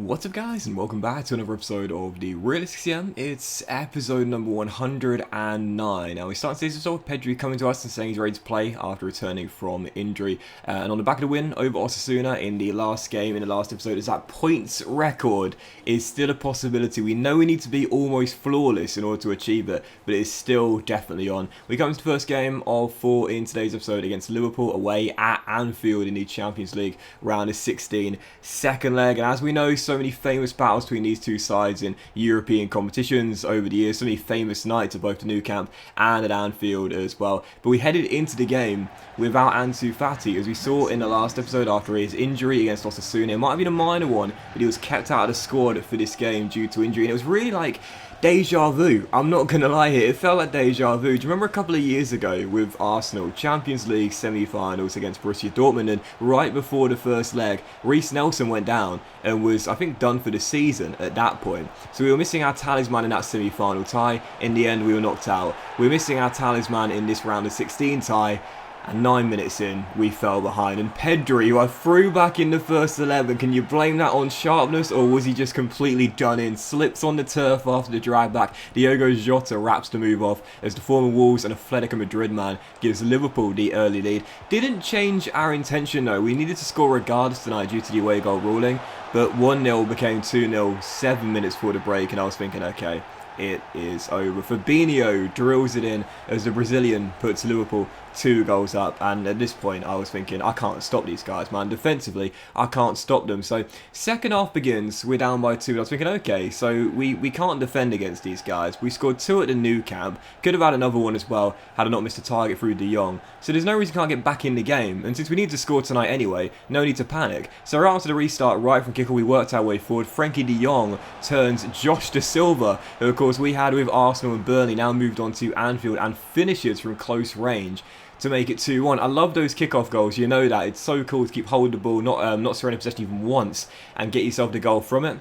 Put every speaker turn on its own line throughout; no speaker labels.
What's up guys, and welcome back to another episode of the Realistic CM. It's episode number 109. Now we start today's episode with Pedri coming to us and saying he's ready to play after returning from injury. And on the back of the win over Osasuna in the last game, in the last episode, is that points record is still a possibility. We know we need to be almost flawless in order to achieve it, but it is still definitely on. We come to the first game of 4 in today's episode against Liverpool away at Anfield in the Champions League round of 16, second leg. And as we know, so many famous battles between these two sides in European competitions over the years, so many famous nights at both the Nou Camp and at Anfield as well. But we headed into the game without Ansu Fati, as we saw in the last episode after his injury against Osasuna. It might have been a minor one, but he was kept out of the squad for this game due to injury, and it was really like deja vu. I'm not going to lie here, it felt like deja vu. Do you remember a couple of years ago with Arsenal, Champions League semi-finals against Borussia Dortmund, and right before the first leg, Reiss Nelson went down and was, I think, done for the season at that point. So we were missing our talisman in that semi-final tie. In the end, we were knocked out. We were missing our talisman in this round of 16 tie. And 9 minutes in, we fell behind. And Pedri, who I threw back in the first 11, can you blame that on sharpness, or was he just completely done in? Slips on the turf after the drag back. Diogo Jota wraps the move off as the former Wolves and Atletico Madrid man gives Liverpool the early lead. Didn't change our intention though. We needed to score regardless tonight due to the away goal ruling. But 1-0 became 2-0 7 minutes before the break, and I was thinking, okay, it is over. Fabinho drills it in as the Brazilian puts Liverpool 2 goals up, and at this point I was thinking, I can't stop these guys, man. Defensively, I can't stop them. So second half begins, we're down by 2. I was thinking, okay, so we can't defend against these guys. We scored 2 at the Nou Camp, could have had another one as well had I not missed a target through De Jong. So there's no reason we can't get back in the game, and since we need to score tonight anyway, no need to panic. So right after the restart, right from kicker, we worked our way forward. Frankie De Jong turns Josh Da Silva, who of course we had with Arsenal and Burnley, now moved on to Anfield, and finishes from close range to make it 2-1. I love those kickoff goals, you know that. It's so cool to keep hold of the ball, not surrender possession even once, and get yourself the goal from it.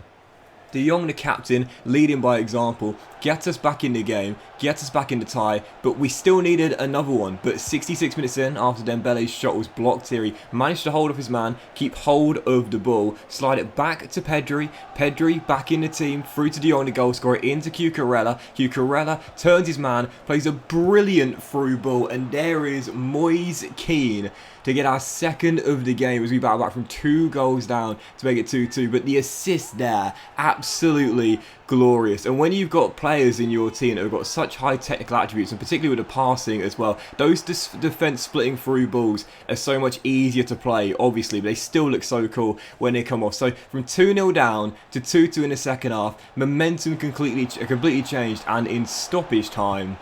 De Jong, the captain, leading by example, gets us back in the game, gets us back in the tie, but we still needed another one. But 66 minutes in, after Dembele's shot was blocked here, he managed to hold off his man, keep hold of the ball, slide it back to Pedri. Pedri back in the team, through to De Jong, the goal scorer, into Cucurella. Cucurella turns his man, plays a brilliant through ball, and there is Moise Kean to get our second of the game as we battle back from 2 goals down to make it 2-2. But the assist there, absolutely glorious. And when you've got players in your team that have got such high technical attributes, and particularly with the passing as well, those defense splitting through balls are so much easier to play, obviously, but they still look so cool when they come off. So from 2-0 down to 2-2 in the second half, momentum completely changed, and in stoppage time,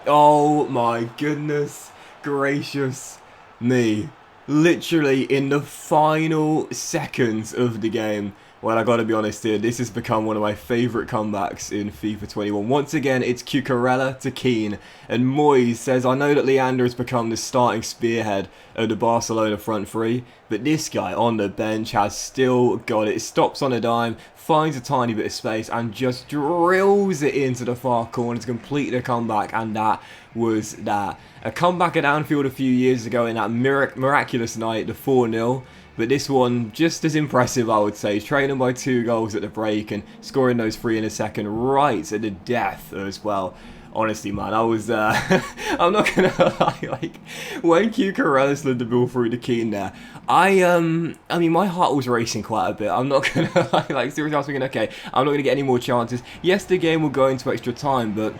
oh my goodness gracious me, literally in the final seconds of the game, well, I gotta be honest here, this has become one of my favourite comebacks in FIFA 21. Once again, it's Cucurella to Kean, and Moyes says, I know that Leander has become the starting spearhead of the Barcelona front three, but this guy on the bench has still got it. Stops on a dime, finds a tiny bit of space, and just drills it into the far corner to complete the comeback, and that was that. A comeback at Anfield a few years ago in that miraculous night, the 4-0. But this one, just as impressive, I would say. Trailing by 2 goals at the break and scoring those 3 in a second right at the death as well. Honestly, man, I was, I'm not going to lie, like, when Cucurella slid the ball through the Kean there, I mean, my heart was racing quite a bit. I'm not going to lie, like, seriously, I was thinking, okay, I'm not going to get any more chances. Yes, the game will go into extra time, but...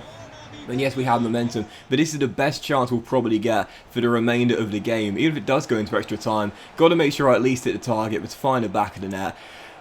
And yes, we have momentum, but this is the best chance we'll probably get for the remainder of the game. Even if it does go into extra time, got to make sure I at least hit the target, but to find the back of the net.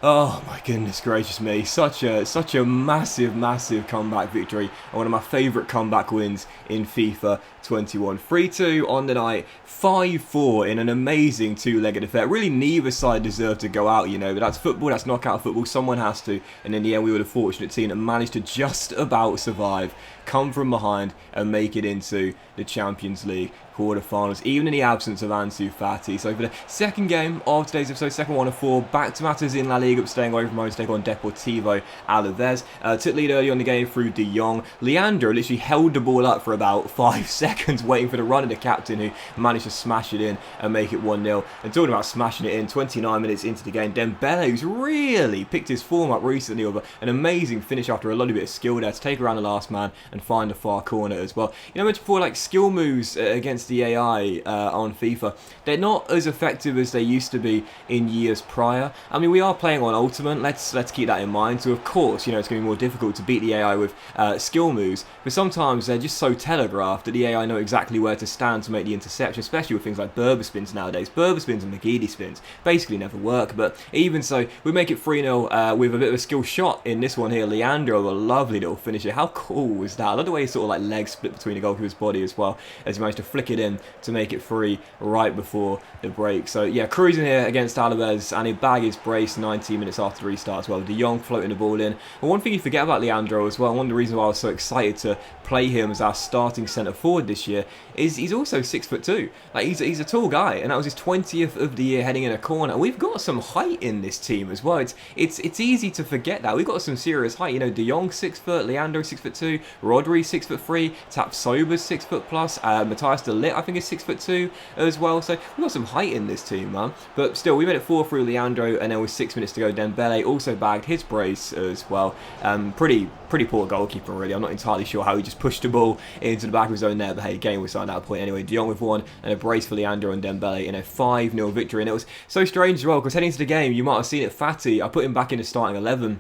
Oh my goodness gracious me, such a massive comeback victory, and one of my favourite comeback wins in FIFA 21. 3-2 on the night, 5-4 in an amazing 2-legged affair. Really neither side deserved to go out, you know, but that's football, that's knockout football, someone has to, and in the end we were the fortunate team that managed to just about survive, come from behind and make it into the Champions League. quarterfinals, even in the absence of Ansu Fati. So for the second game of today's episode, second one of 4, back to matters in La Liga, staying away from home to take on Deportivo Alaves. Took lead early on the game through De Jong. Leandro literally held the ball up for about 5 seconds, waiting for the run of the captain, who managed to smash it in and make it 1-0. And talking about smashing it in, 29 minutes into the game, Dembele, who's really picked his form up recently with an amazing finish after a lovely bit of skill there to take around the last man and find the far corner as well. You know, I mentioned before, like, skill moves against the AI on FIFA, they're not as effective as they used to be in years prior. I mean, we are playing on Ultimate, let's keep that in mind. So of course, you know, it's going to be more difficult to beat the AI with skill moves, but sometimes they're just so telegraphed that the AI know exactly where to stand to make the interception, especially with things like Berber spins nowadays. Berber spins and McGeady spins basically never work, but even so, we make it 3-0 with a bit of a skill shot in this one here. Leandro, a lovely little finisher. How cool was that? I love the way his sort of like legs split between the goalkeeper's body as well, as he managed to flick it in to make it 3 right before the break. So yeah, cruising here against Alaves, and he bagged his brace 19 minutes after the restart as well. De Jong floating the ball in. And one thing you forget about Leandro as well, one of the reasons why I was so excited to play him as our starting centre forward this year, is he's also 6'2". Like, he's a tall guy, and that was his 20th of the year heading in a corner. We've got some height in this team as well. It's easy to forget that. We've got some serious height. You know, De Jong 6 foot, Leandro 6'2", Rodri 6'3", Tapsoba's 6 foot plus, Matthias de Ligt I think is 6'2" as well. So we've got some height in this team, man. But still, we made it 4 through Leandro, and then with 6 minutes to go, Dembele also bagged his brace as well. Pretty poor goalkeeper, really. I'm not entirely sure how he just pushed the ball into the back of his own net, but hey, game was signed at that point anyway. De Jong with 1 and a brace for Leandro and Dembele in a 5-0 victory. And it was so strange as well, because heading into the game, you might have seen it, Fati, I put him back in the starting 11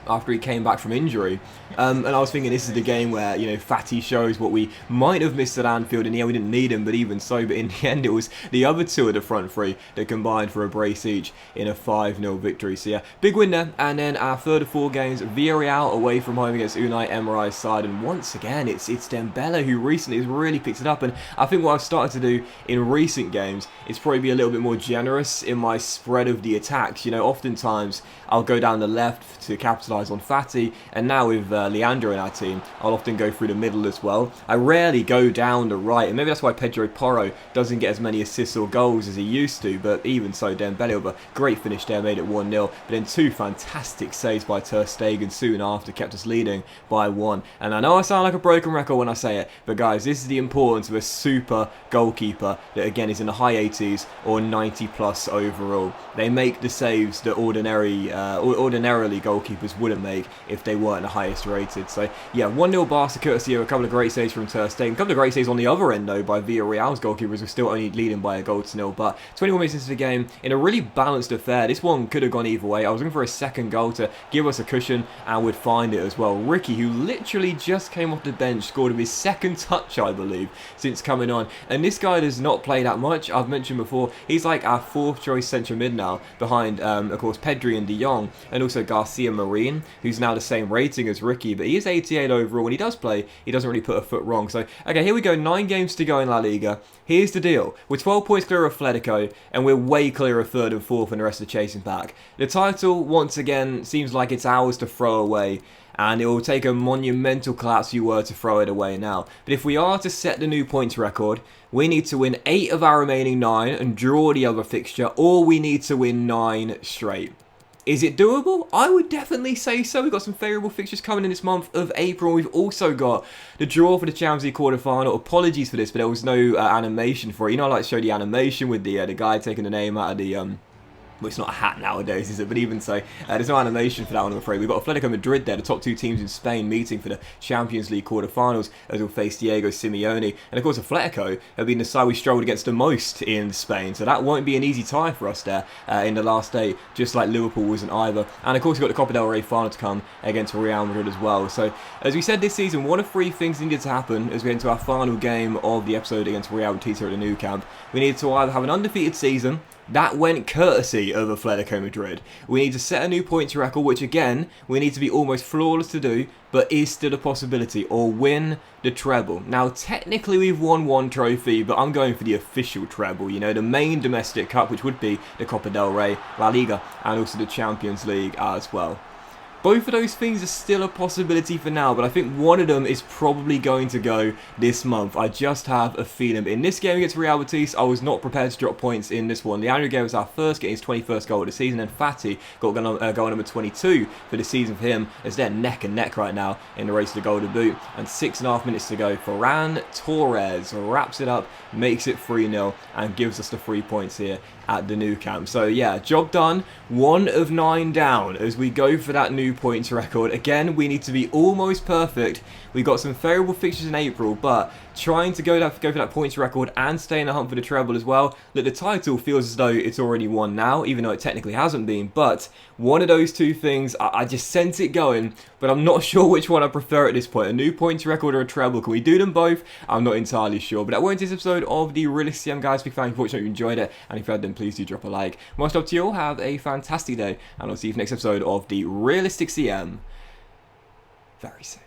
after he came back from injury, and I was thinking this is the game where, you know, Fati shows what we might have missed at Anfield, and yeah, we didn't need him, but even so, but in the end it was the other two of the front three that combined for a brace each in a 5-0 victory. So yeah, big win there. And then our third of 4 games, Villareal away from home against Unai Emery's side, and once again it's Dembele who recently has really picked it up. And I think what I've started to do in recent games is probably be a little bit more generous in my spread of the attacks. You know, oftentimes I'll go down the left to capitalise on Fati, and now with Leandro in our team, I'll often go through the middle as well. I rarely go down the right, and maybe that's why Pedro Porro doesn't get as many assists or goals as he used to, but even so, Dembele with a great finish there made it 1-0, but then 2 fantastic saves by Ter Stegen soon after kept us leading by 1. And I know I sound like a broken record when I say it, but guys, this is the importance of a super goalkeeper that again is in the high 80s or 90 plus overall. They make the saves that ordinarily goalkeepers wouldn't make if they weren't the highest rated. So yeah, 1-0 Barca courtesy of a couple of great saves from Ter Stegen. A couple of great saves on the other end though by Villareal's goalkeepers, who were still only leading by a goal to 0. But 21 minutes into the game, in a really balanced affair, this one could have gone either way. I was looking for a second goal to give us a cushion, and we'd find it as well. Ricky, who literally just came off the bench, scored with his second touch, I believe, since coming on. And this guy does not play that much. I've mentioned before, he's like our 4th choice central mid now, behind of course Pedri and De Jong, and also Garcia Marin, who's now the same rating as Ricky, but he is 88 overall. When he does play, he doesn't really put a foot wrong. So okay, here we go, 9 games to go in La Liga. Here's the deal, we're 12 points clear of Atletico, and we're way clear of 3rd and 4th and the rest of the chasing pack. The title, once again, seems like it's ours to throw away, and it will take a monumental collapse if you were to throw it away now. But if we are to set the new points record, we need to win 8 of our remaining 9 and draw the other fixture, or we need to win 9 straight. Is it doable? I would definitely say so. We've got some favourable fixtures coming in this month of April. We've also got the draw for the Champions League quarterfinal. Apologies for this, but there was no animation for it. You know, I like to show the animation with the guy taking the name out of the well, it's not a hat nowadays, is it? But even so, there's no animation for that one, I'm afraid. We've got Atletico Madrid there, the top 2 teams in Spain, meeting for the Champions League quarterfinals, as we'll face Diego Simeone. And of course, Atletico have been the side we struggled against the most in Spain, so that won't be an easy tie for us there in the last day, just like Liverpool wasn't either. And of course, we've got the Copa del Rey final to come against Real Madrid as well. So, as we said this season, one of 3 things needed to happen as we get into our final game of the episode against Real Madrid at the Nou Camp. We needed to either have an undefeated season. That went courtesy of Atletico Madrid. We need to set a new points record, which again, we need to be almost flawless to do, but is still a possibility, or win the treble. Now, technically we've won 1 trophy, but I'm going for the official treble, you know, the main domestic cup, which would be the Copa del Rey, La Liga, and also the Champions League as well. Both of those things are still a possibility for now, but I think one of them is probably going to go this month. I just have a feeling. But in this game against Real Betis, I was not prepared to drop points in this one. Leandro gave us our first, getting his 21st goal of the season, and Fati got goal number 22 for the season for him, as they're neck and neck right now in the race to the Golden Boot. And 6.5 minutes to go. Ferran Torres wraps it up, makes it 3-0, and gives us the 3 points here at the Nou Camp. So yeah, job done. 1 of 9 down as we go for that new points record. Again, we need to be almost perfect. We got some favourable fixtures in April, but trying to go for that points record and stay in the hunt for the treble as well. Look, the title feels as though it's already won now, even though it technically hasn't been. But one of those two things, I just sense it going, but I'm not sure which one I prefer at this point. A new points record or a treble? Can we do them both? I'm not entirely sure. But that went this episode of the Realistic CM, guys. Big thank you for watching. If you enjoyed it, and if you had, then please do drop a like. Most love to you all. Have a fantastic day, and I'll see you for the next episode of the Realistic CM very soon.